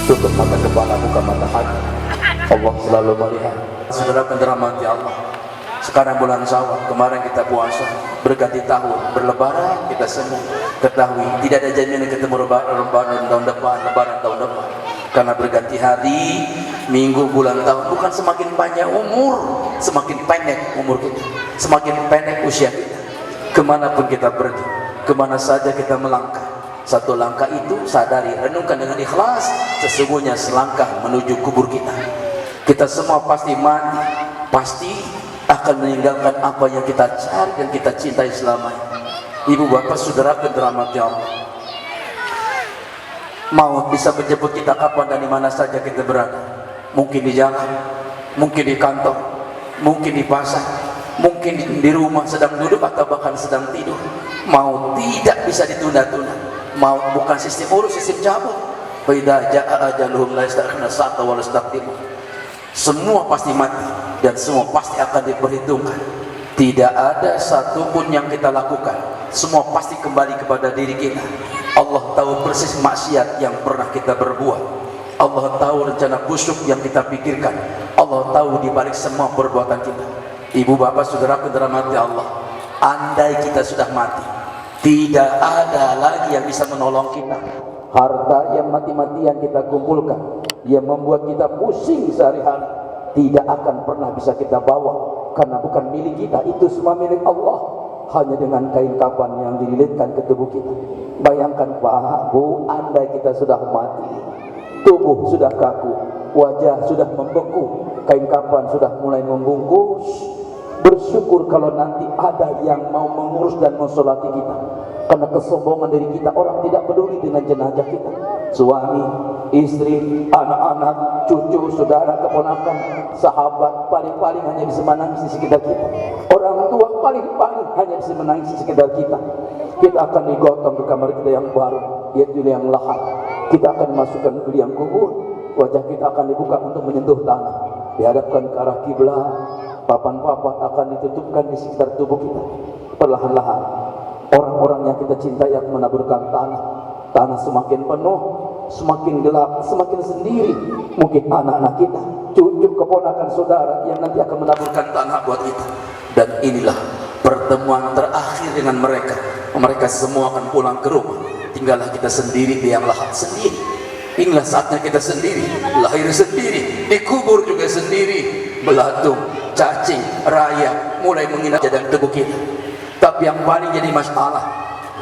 tutup mata kepala, buka mata hati. Allah selalu melihat. Saudara dirahmati Allah, sekarang bulan Syawal, kemarin kita puasa, berganti tahun, berlebaran kita semua ketahui tidak ada jaminan ketemu lebaran tahun depan, lebaran tahun depan, karena berganti hari, minggu, bulan, tahun. Bukan semakin panjang umur, semakin pendek umur kita, semakin pendek usia kita. Kemanapun kita pergi, kemana saja kita melangkah, satu langkah itu sadari, renungkan dengan ikhlas, sesungguhnya selangkah menuju kubur kita. Kita semua pasti mati, pasti akan meninggalkan apa yang kita cari dan kita cintai selamanya. Ibu bapak saudara dirahmati Allah, maut bisa menjemput kita kapan dan di mana saja kita berada. Mungkin di jalan, mungkin di kantor, mungkin di pasar, mungkin di rumah sedang duduk atau bahkan sedang tidur. Maut tidak bisa ditunda-tunda. Maut bukan sistem urus, sistem cabut. Fa idza jaa ajaluhum la yastakhiruna sa'atan wa la yastaqdimun. Semua pasti mati dan semua pasti akan diperhitungkan. Tidak ada satupun yang kita lakukan, semua pasti kembali kepada diri kita. Allah tahu persis maksiat yang pernah kita berbuat. Allah tahu rencana busuk yang kita pikirkan. Allah tahu di balik semua perbuatan kita. Ibu bapak saudara dirahmati Allah, andai kita sudah mati, tidak ada lagi yang bisa menolong kita. Harta yang mati-matian kita kumpulkan, yang membuat kita pusing sehari-hari, tidak akan pernah bisa kita bawa, karena bukan milik kita, itu semua milik Allah. Hanya dengan kain kafan yang dililitkan ke tubuh kita. Bayangkan Pak, Bu, andai kita sudah mati, tubuh sudah kaku, wajah sudah membeku, kain kafan sudah mulai membungkus. Bersyukur kalau nanti ada yang mau mengurus dan mensolati kita. Karena kesombongan dari kita, orang tidak peduli dengan jenazah kita. Suami, istri, anak-anak, cucu, saudara, keponakan, sahabat, paling-paling hanya bisa menangis di sekitar kita. Orang tua paling-paling hanya bisa menangis di sekitar kita. Kita akan digotong ke kamar kita yang baru, yaitu yang lahat. Kita akan dimasukkan ke liang kubur. Wajah kita akan dibuka untuk menyentuh tanah, dihadapkan ke arah kiblat. Papan-papan akan ditutupkan di sekitar tubuh kita. Perlahan-lahan orang-orang yang kita cintai akan menaburkan tanah. Tanah semakin penuh, semakin gelap, semakin sendiri. Mungkin anak-anak kita, cucu, keponakan, saudara yang nanti akan menaburkan tanah buat kita. Dan inilah pertemuan terakhir dengan mereka. Mereka semua akan pulang ke rumah. Tinggallah kita sendiri di yang lahat sendiri. Inilah saatnya kita sendiri, lahir sendiri, dikubur juga sendiri. Belatung, cacing, rayap mulai menginap dalam tubuh kita. Tapi yang paling jadi masalah,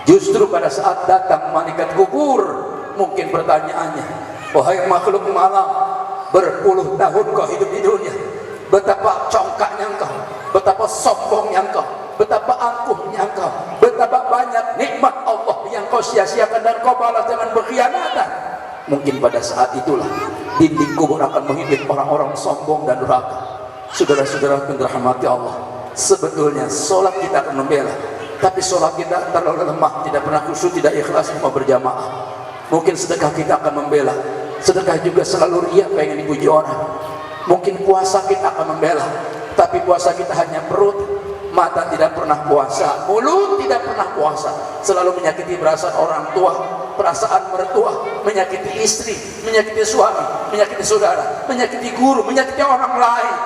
justru pada saat datang malaikat kubur, mungkin pertanyaannya, wahai makhluk malam, berpuluh tahun kau hidup di dunia, betapa congkaknya engkau, betapa sombongnya engkau, betapa angkuhnya engkau, betapa banyak nikmat Allah yang kau sia-siakan dan kau balas dengan berkhianatan. Mungkin pada saat itulah dinding kubur akan menghimpit orang-orang sombong dan durhaka. Saudara-saudara yang dirahmati Allah, sebetulnya sholat kita akan membela, tapi sholat kita terlalu lemah, tidak pernah khusyuk, tidak ikhlas, mau berjamaah. Mungkin sedekah kita akan membela, sedekah juga selalu riya, pengen dipuji orang. Mungkin puasa kita akan membela, tapi puasa kita hanya perut, mata tidak pernah puasa, mulut tidak pernah puasa, selalu menyakiti perasaan orang tua, perasaan mertua, menyakiti istri, menyakiti suami, menyakiti saudara, menyakiti guru, menyakiti orang lain.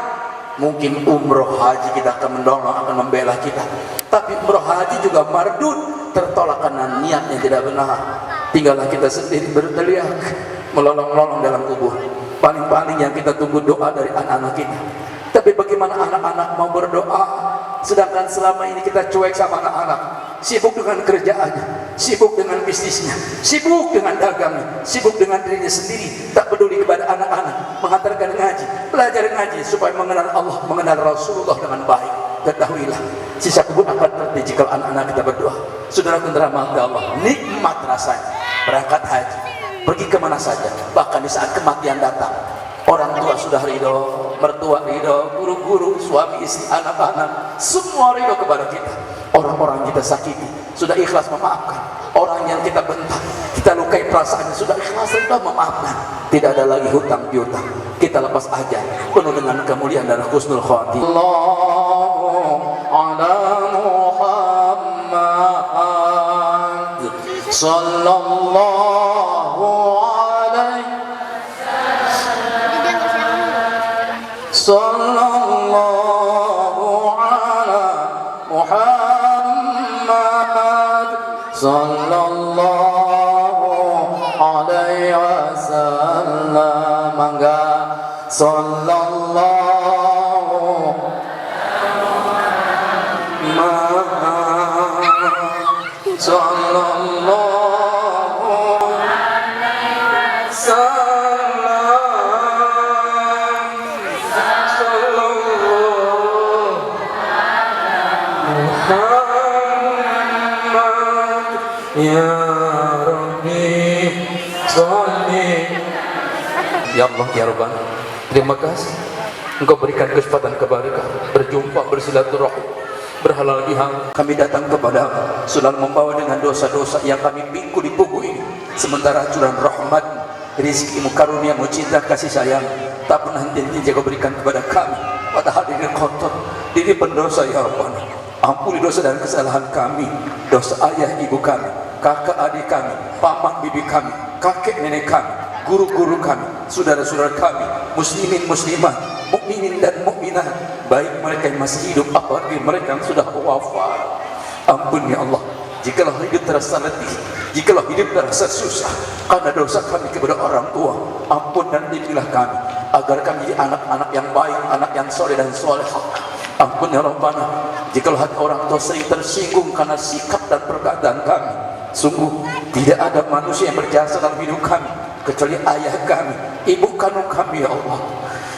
Mungkin umroh haji kita akan menolong, akan membela kita, tapi umroh haji juga mardud, tertolak karena niat yang tidak benar. Tinggallah kita sendiri berteriak, melolong-lolong dalam kubur. Paling-paling yang kita tunggu doa dari anak-anak kita. Tapi bagaimana anak-anak mau berdoa, sedangkan selama ini kita cuek sama anak-anak, sibuk dengan kerjaannya, sibuk dengan bisnisnya, sibuk dengan dagangnya, sibuk dengan dirinya sendiri, tak peduli kepada anak-anak, menghantarkan ngaji, belajar ngaji supaya mengenal Allah, mengenal Rasulullah dengan baik. Ketahuilah, sisa kubur akan terjadi jika anak-anak kita berdoa. Saudara dirahmati Allah, nikmat rasanya berangkat haji, pergi kemana saja, bahkan di saat kematian datang, orang tua sudah ridho, mertua ridho, guru-guru, suami, istri, anak-anak, semua ridho kepada kita. Orang-orang kita sakiti sudah ikhlas memaafkan. Orang yang kita bentak, kita lukai perasaannya, sudah ikhlas ridho memaafkan. Tidak ada lagi hutang piutang, kita lepas aja penuh dengan kemuliaan dan husnul khatimah. Allahu ala Muhammad sallallahu alaihi sallallahu ala Muhammad sallallahu alaihi wasallam. Mangga sallallahu sallallahu alaihi wasallam. Sallallahu Muhammad ya Rabbi sholli. Ya Allah ya Rabbana, terima kasih Engkau berikan kesempatan kepada kami berjumpa, bersilaturahmi, berhalal bihalal. Kami datang kepada sudah membawa dengan dosa-dosa yang kami pikul di punggung ini. Sementara curah rahmat, rizkimu, karuniamu, cinta, kasih sayang tak pernah henti-henti Kau berikan kepada kami. Padahal diri kotor, diri pendosa ya Rabbana. Ampuni dosa dan kesalahan kami, dosa ayah ibu kami, kakak adik kami, paman bibi kami, kakek nenek kami, guru-guru kami, saudara-saudara kami, muslimin muslimat, mukminin dan mukminat, baik mereka yang masih hidup apalagi mereka yang sudah wafat. Ampun ya Allah, jikalau hidup terasa letih, jikalau hidup terasa susah karena dosa kami kepada orang tua, ampun dan dipilah kami agar kami jadi anak-anak yang baik, anak yang soleh dan solehah. Ampun ya Rabbana, jikalau hati orang tua sering tersinggung karena sikap dan perkataan kami, sungguh tidak ada manusia yang berjasa dalam hidup kami kecuali ayah kami, ibu kandung kami ya Allah.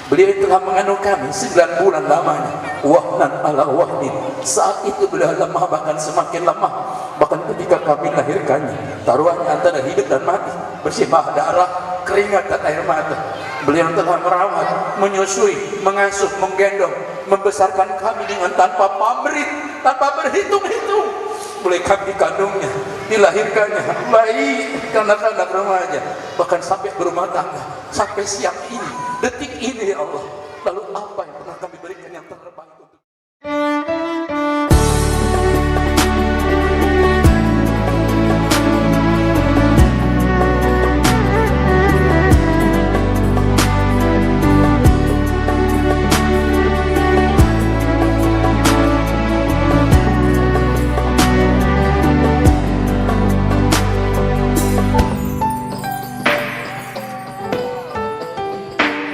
Beliau telah mengandung kami 9 bulan lamanya, wahnan ala wahnin. Saat itu beliau lemah, bahkan semakin lemah. Bahkan ketika kami melahirkannya, taruhannya antara hidup dan mati, bersimbah darah, keringat dan air mata. Beliau telah merawat, menyusui, mengasuh, menggendong, membesarkan kami dengan tanpa pamrih, tanpa berhitung-hitung. Mulai kami dikandungnya, dilahirkannya, bayi, kanak-kanak remaja, bahkan sampai berumah tangga, sampai siang ini, detik ini ya Allah. Lalu apa yang pernah kami berikan yang terbaik untuk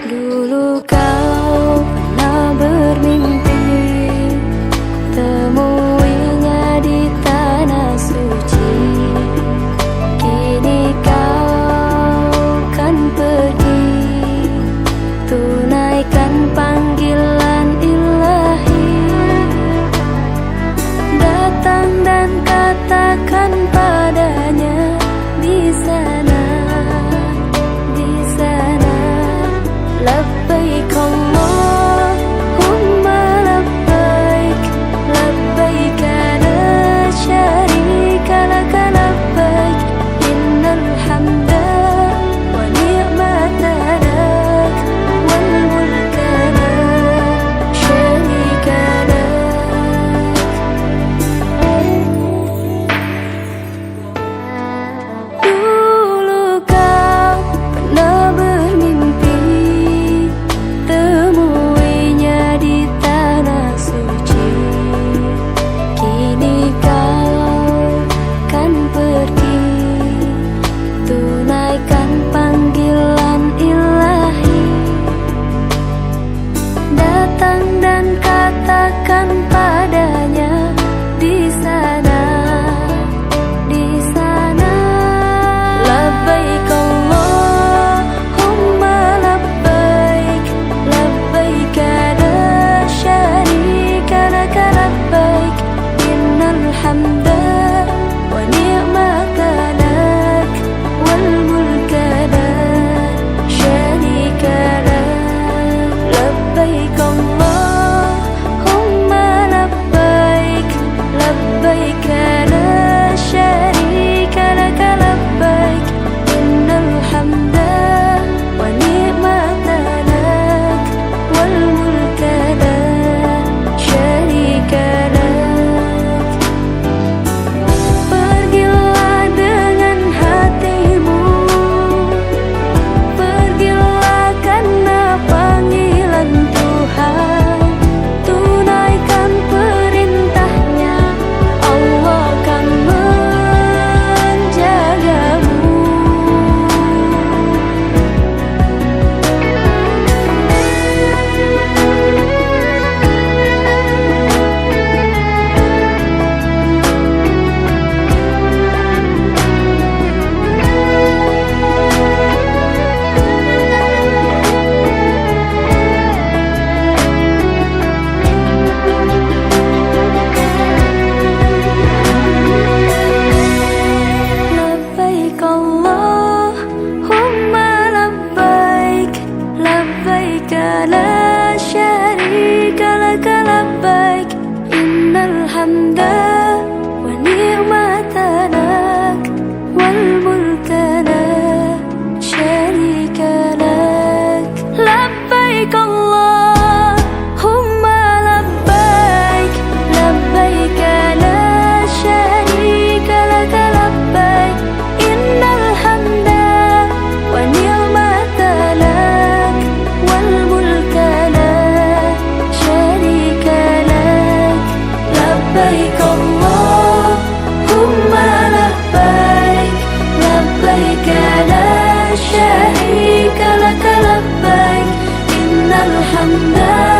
dulu kau pernah bermimpi temuinya di tanah suci. Kini kau kan pergi tunaikan panggilan ilahi. Datang dan katakan padanya di sana, di sana. Labbaik innal hamda